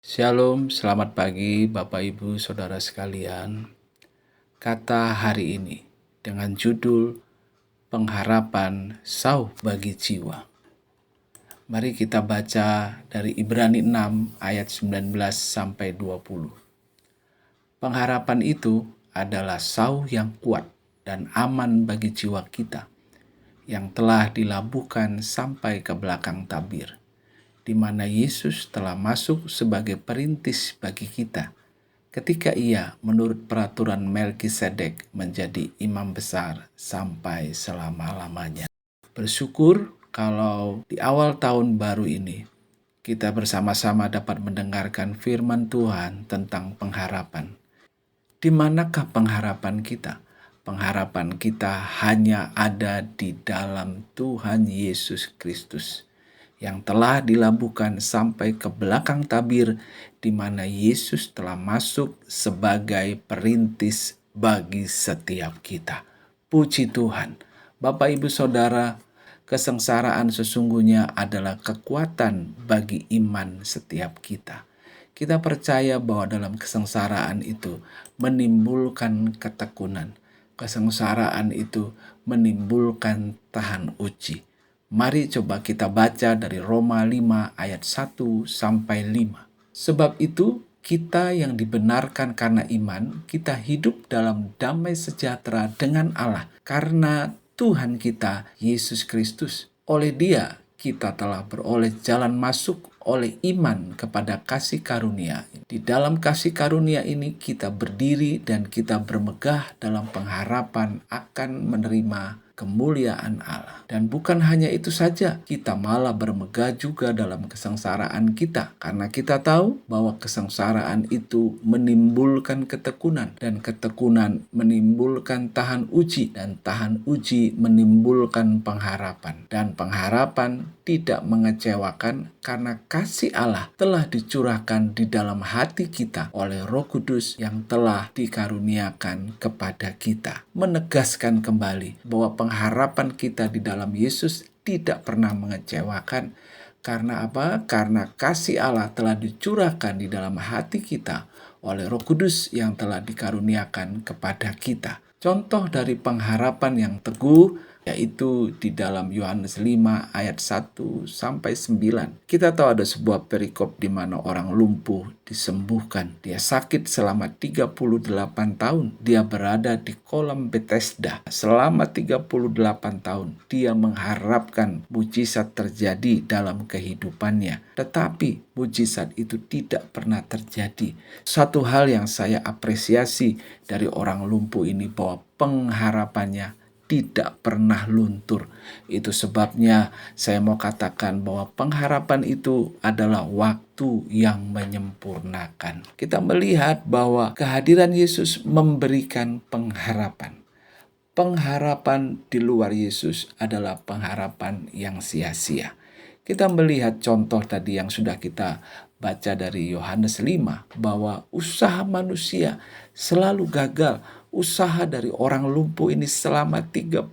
Shalom, selamat pagi Bapak Ibu Saudara sekalian. Kata hari ini dengan judul Pengharapan Sauh bagi Jiwa. Mari kita baca dari Ibrani 6 ayat 19 sampai 20. Pengharapan itu adalah sauh yang kuat dan aman bagi jiwa kita yang telah dilabuhkan sampai ke belakang tabir, di mana Yesus telah masuk sebagai perintis bagi kita ketika ia menurut peraturan Melkisedek menjadi imam besar sampai selama-lamanya. Bersyukur kalau di awal tahun baru ini kita bersama-sama dapat mendengarkan firman Tuhan tentang pengharapan. Di manakah pengharapan kita? Pengharapan kita hanya ada di dalam Tuhan Yesus Kristus yang telah dilabuhkan sampai ke belakang tabir, di mana Yesus telah masuk sebagai perintis bagi setiap kita. Puji Tuhan. Bapak Ibu Saudara, kesengsaraan sesungguhnya adalah kekuatan bagi iman setiap kita. Kita percaya bahwa dalam kesengsaraan itu menimbulkan ketekunan. Kesengsaraan itu menimbulkan tahan uji. Mari coba kita baca dari Roma 5 ayat 1 sampai 5. Sebab itu kita yang dibenarkan karena iman, kita hidup dalam damai sejahtera dengan Allah karena Tuhan kita Yesus Kristus. Oleh Dia kita telah beroleh jalan masuk oleh iman kepada kasih karunia. Di dalam kasih karunia ini kita berdiri dan kita bermegah dalam pengharapan akan menerima kemuliaan Allah. Dan bukan hanya itu saja, kita malah bermegah juga dalam kesengsaraan kita, karena kita tahu bahwa kesengsaraan itu menimbulkan ketekunan, dan ketekunan menimbulkan tahan uji, dan tahan uji menimbulkan pengharapan. Dan pengharapan tidak mengecewakan karena kasih Allah telah dicurahkan di dalam hati kita oleh Roh Kudus yang telah dikaruniakan kepada kita. Menegaskan kembali bahwa pengharapan kita di dalam Yesus tidak pernah mengecewakan. Karena apa? Karena kasih Allah telah dicurahkan di dalam hati kita oleh Roh Kudus yang telah dikaruniakan kepada kita. Contoh dari pengharapan yang teguh yaitu di dalam Yohanes 5 ayat 1 sampai 9. Kita tahu ada sebuah perikop di mana orang lumpuh disembuhkan. Dia sakit selama 38 tahun. Dia berada di kolam Bethesda selama 38 tahun. Dia mengharapkan mujizat terjadi dalam kehidupannya. Tetapi mujizat itu tidak pernah terjadi. Satu hal yang saya apresiasi dari orang lumpuh ini bahwa pengharapannya tidak pernah luntur. Itu sebabnya saya mau katakan bahwa pengharapan itu adalah waktu yang menyempurnakan. Kita melihat bahwa kehadiran Yesus memberikan pengharapan. Pengharapan di luar Yesus adalah pengharapan yang sia-sia. Kita melihat contoh tadi yang sudah kita baca dari Yohanes 5, bahwa usaha manusia selalu gagal. Usaha dari orang lumpuh ini selama 38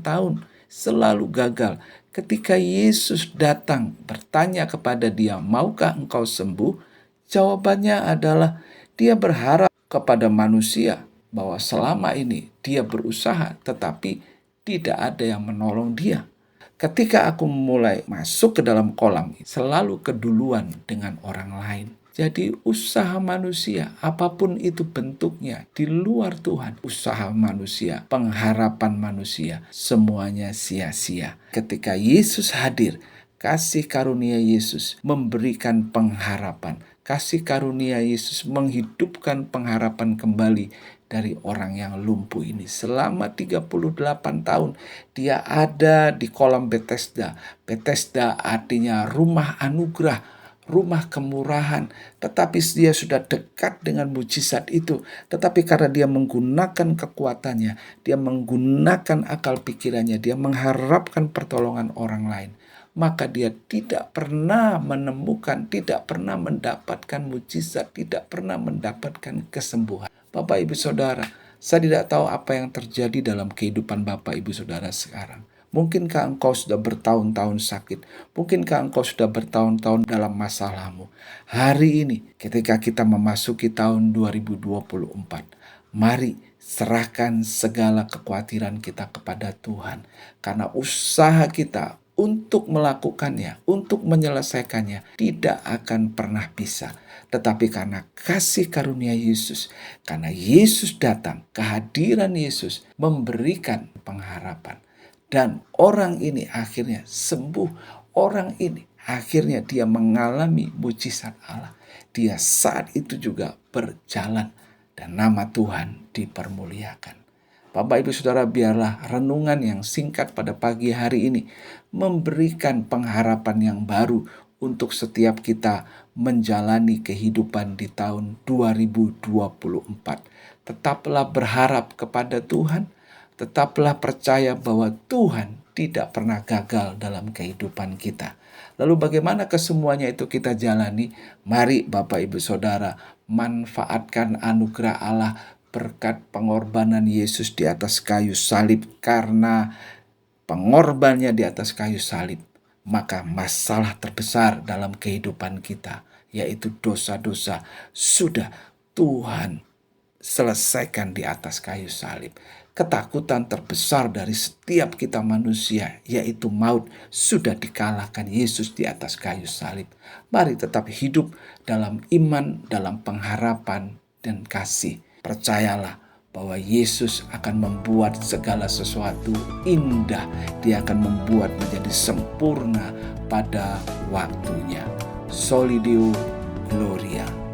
tahun selalu gagal. Ketika Yesus datang bertanya kepada dia, "Maukah engkau sembuh?" Jawabannya adalah dia berharap kepada manusia bahwa selama ini dia berusaha tetapi tidak ada yang menolong dia. Ketika aku mulai masuk ke dalam kolam, selalu keduluan dengan orang lain. Jadi usaha manusia, apapun itu bentuknya, di luar Tuhan, usaha manusia, pengharapan manusia, semuanya sia-sia. Ketika Yesus hadir, kasih karunia Yesus memberikan pengharapan. Kasih karunia Yesus menghidupkan pengharapan kembali dari orang yang lumpuh ini. Selama 38 tahun dia ada di kolam Bethesda. Bethesda artinya rumah anugerah, rumah kemurahan. Tetapi dia sudah dekat dengan mujizat itu. Tetapi karena dia menggunakan kekuatannya, dia menggunakan akal pikirannya, dia mengharapkan pertolongan orang lain, maka dia tidak pernah menemukan, tidak pernah mendapatkan mujizat, tidak pernah mendapatkan kesembuhan. Bapak Ibu Saudara, saya tidak tahu apa yang terjadi dalam kehidupan Bapak Ibu Saudara sekarang. Mungkinkah engkau sudah bertahun-tahun sakit? Mungkinkah engkau sudah bertahun-tahun dalam masalahmu? Hari ini ketika kita memasuki tahun 2024, mari serahkan segala kekhawatiran kita kepada Tuhan. Karena usaha kita untuk melakukannya, untuk menyelesaikannya, tidak akan pernah bisa. Tetapi karena kasih karunia Yesus, karena Yesus datang, kehadiran Yesus memberikan pengharapan. Dan orang ini akhirnya sembuh. Orang ini akhirnya dia mengalami mujizat Allah. Dia saat itu juga berjalan dan nama Tuhan dipermuliakan. Bapak, Ibu, Saudara, biarlah renungan yang singkat pada pagi hari ini memberikan pengharapan yang baru untuk setiap kita menjalani kehidupan di tahun 2024. Tetaplah berharap kepada Tuhan, tetaplah percaya bahwa Tuhan tidak pernah gagal dalam kehidupan kita. Lalu bagaimana kesemuanya itu kita jalani? Mari Bapak, Ibu, Saudara, manfaatkan anugerah Allah berkat pengorbanan Yesus di atas kayu salib. Karena pengorbanannya di atas kayu salib, maka masalah terbesar dalam kehidupan kita, yaitu dosa-dosa, sudah Tuhan selesaikan di atas kayu salib. Ketakutan terbesar dari setiap kita manusia, yaitu maut, sudah dikalahkan Yesus di atas kayu salib. Mari tetap hidup dalam iman, dalam pengharapan dan kasih. Percayalah bahwa Yesus akan membuat segala sesuatu indah. Dia akan membuat menjadi sempurna pada waktunya. Soli Deo Gloria.